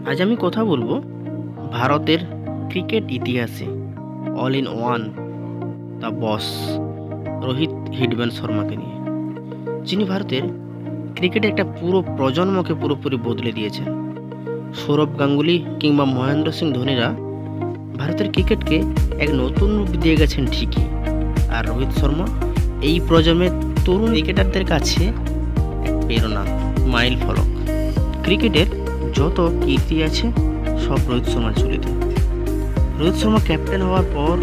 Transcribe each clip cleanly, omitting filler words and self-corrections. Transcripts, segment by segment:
আজ আমি কথা বলবো ভারতের ক্রিকেট ইতিহাসে all in one the boss Rohit hitman শর্মাকে নিয়ে, যিনি ভারতের ক্রিকেটের একটা পুরো প্রজন্মকে পুরোপুরি বদলে দিয়েছেন। সৌরভ গাঙ্গুলি কিংবা মহেন্দ্র সিং ধোনিরা ভারতের ক্রিকেটকে এক নতুন রূপ দিয়ে গেছেন ঠিকই, আর রোহিত শর্মা এই প্রজন্মের তরুণ ক্রিকেটারদের কাছে এক প্রেরণা, মাইল ফলক। ক্রিকেটের যত কীর্তি আছে সব রোহিত শর্মার ঝুলিতে। রোহিত শর্মা ক্যাপ্টেন হওয়ার পর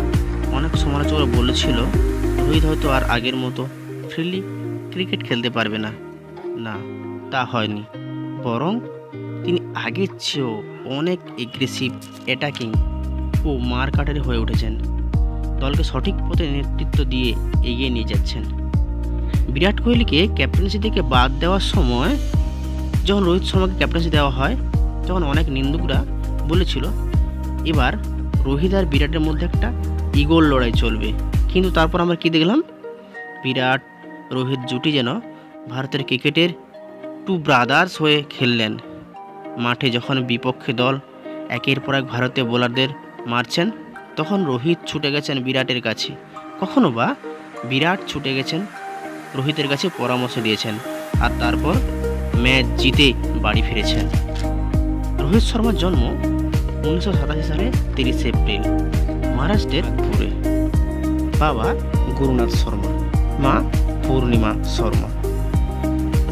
অনেক সমালোচকরা বলেছিল রোহিত হয়তো আর আগের মতো ফ্রিলি ক্রিকেট খেলতে পারবে না। না, তা হয়নি, বরং তিনি আগের চেয়েও অনেক এগ্রেসিভ, অ্যাটাকিং ও মারকাটারি হয়ে উঠেছেন। দলকে সঠিক পথে নেতৃত্ব দিয়ে এগিয়ে নিয়ে যাচ্ছেন। বিরাট কোহলিকে ক্যাপ্টেন্সি থেকে বাদ দেওয়ার সময় যখন রোহিত শর্মাকে ক্যাপ্টেন্সি দেওয়া হয়, তখন অনেক নিন্দুকরা বলেছিল এবার রোহিত আর বিরাটের মধ্যে একটা ইগোর লড়াই চলবে। কিন্তু তারপর আমরা কি দেখলাম? বিরাট রোহিত জুটি যেন ভারতের ক্রিকেটের টু ব্রাদার্স হয়ে খেললেন। মাঠে যখন বিপক্ষে দল একের পর এক ভারতীয় বোলারদের মারছেন, তখন রোহিত ছুটে গেছেন বিরাটের কাছে, কখনো বা বিরাট ছুটে গেছেন রোহিতের কাছে পরামর্শ দিয়েছেন, আর তারপর ম্যাচ জিতে বাড়ি ফিরেছেন। রোহিত শর্মার জন্ম 1987 সালে 30 এপ্রিল মহারাষ্ট্রের পুরে। বাবা গুরুনাথ শর্মা, মা পূর্ণিমা শর্মা।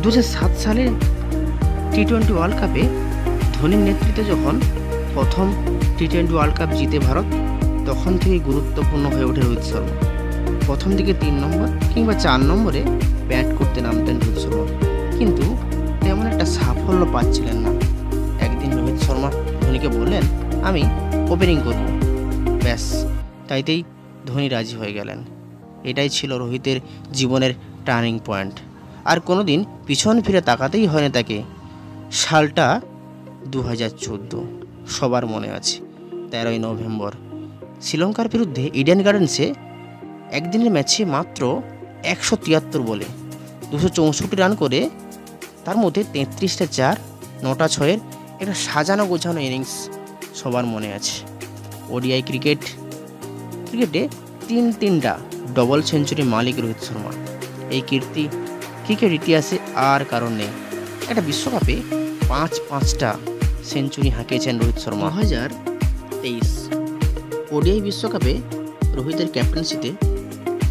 2007 সালে টি-20 ওয়ার্ল্ড কাপে ধোনির নেতৃত্বে যখন প্রথম টি-20 ওয়ার্ল্ড কাপ জিতে ভারত, তখন থেকেই গুরুত্বপূর্ণ হয়ে ওঠে রোহিত শর্মা। প্রথম দিকে 3 নম্বর কিংবা 4 নম্বরে ব্যাট করতে নামতেন রোহিত শর্মা, কিন্তু তেমন একটা সাফল্য পাচ্ছিলেন না। একদিন রোহিত শর্মা ধোনিকে বললেন আমি ওপেনিং করব, ব্যাস তাইতেই ধোনি রাজি হয়ে গেলেন। এটাই ছিল রোহিতের জীবনের টার্নিং পয়েন্ট। আর কোনোদিন পিছন ফিরে তাকাতেই হয় না তাকে। সালটা 2014, সবার মনে আছে। 13ই নভেম্বর শ্রীলঙ্কার বিরুদ্ধে ইডেন গার্ডেন্সে একদিনের ম্যাচে মাত্র 173 বলে 264 রান করে, তার মধ্যে 33টা 4, 9টা 6-এর একটা সাজানো গোছানো ইনিংস সবার মনে আছে। ওডিআই ক্রিকেটে তিনটা ডবল সেঞ্চুরি মালিক রোহিত শর্মা। এই কীর্তি ক্রিকেট ইতিহাসে আর কারণ নেই। একটা বিশ্বকাপে 5টা সেঞ্চুরি হাঁকিয়েছেন রোহিত শর্মা। 2023 ওডিআই বিশ্বকাপে রোহিতের ক্যাপ্টেন্সিতে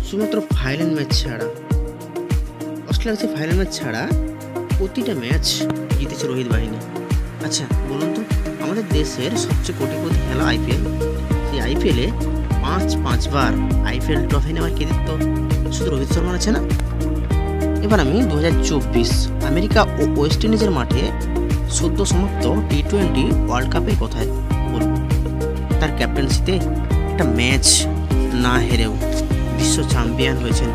শুধুমাত্র ফাইনাল ম্যাচ ছাড়া, অস্ট্রেলিয়ার কাছে ফাইনাল ম্যাচ ছাড়া প্রতিটা ম্যাচ জিতেছে রোহিত বাহিনী। আচ্ছা বলুন তো, আমাদের দেশের সবচেয়ে কোটি খেলা আইপিএল, সেই আইপিএলে পাঁচবার আইপিএল ট্রফি নেওয়ার কৃতিত্ব শুধু রোহিত শর্মার আছে না? এবার আমি 2024 আমেরিকা ও ওয়েস্ট ইন্ডিজের মাঠে সদ্য সমাপ্ত টি-20 ওয়ার্ল্ড কাপের কথায় বলব। তার ক্যাপ্টেন্সিতে একটা ম্যাচ না হেরেও বিশ্ব চ্যাম্পিয়ন হয়েছেন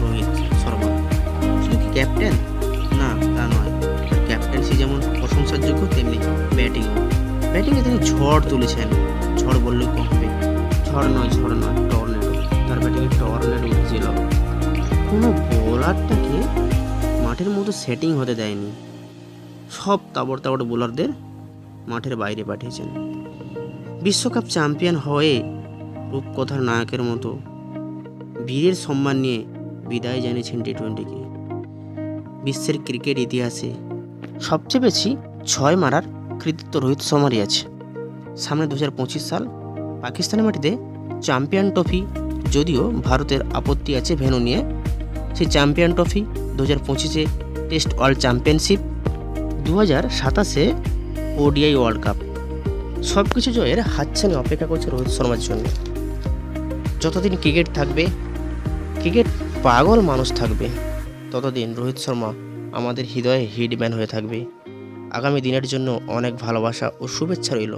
রোহিত শর্মা। শুধু কি ক্যাপ্টেন? না, তা নয়। তার ক্যাপ্টেন্সি যেমন প্রশংসার যোগ্য, তেমনি ব্যাটিংয়ে তিনি ঝড় তুলেছেন। ঝড় বললেও কম হবে, ঝড় নয় টর্নেডো। তার ব্যাটিংয়ে টর্নেডো উঠেছিল। কোনো বোলারটাকে মাঠের মতো সেটিং হতে দেয়নি। সব তাবড় বোলারদের মাঠের বাইরে পাঠিয়েছেন। বিশ্বকাপ চ্যাম্পিয়ন হয়ে রূপকথার নায়কের মতো বীরের সম্মান নিয়ে বিদায় জানিয়েছেন টি-20কে। বিশ্বের ক্রিকেট ইতিহাসে সবচেয়ে বেশি 6 মারার কৃতিত্ব রোহিত শর্মারই আছে। সামনে 2025 সাল পাকিস্তানের মাটিতে চ্যাম্পিয়ন ট্রফি, যদিও ভারতের আপত্তি আছে ভেন্যু নিয়ে। সেই চ্যাম্পিয়ন ট্রফি, 2025-এ টেস্ট ওয়ার্ল্ড চ্যাম্পিয়নশিপ, 2027-এ ওডিআই ওয়ার্ল্ড কাপ, সব কিছু জয়ের হাতছানি অপেক্ষা করছে রোহিত শর্মার জন্য। যতদিন ক্রিকেট থাকবে, ক্রিকেট পাগল মানুষ থাকবে, ততদিন রোহিত শর্মা আমাদের হৃদয়ে হিটম্যান হয়ে থাকবে। আগামী দিনের জন্য অনেক ভালোবাসা ও শুভেচ্ছা রইল।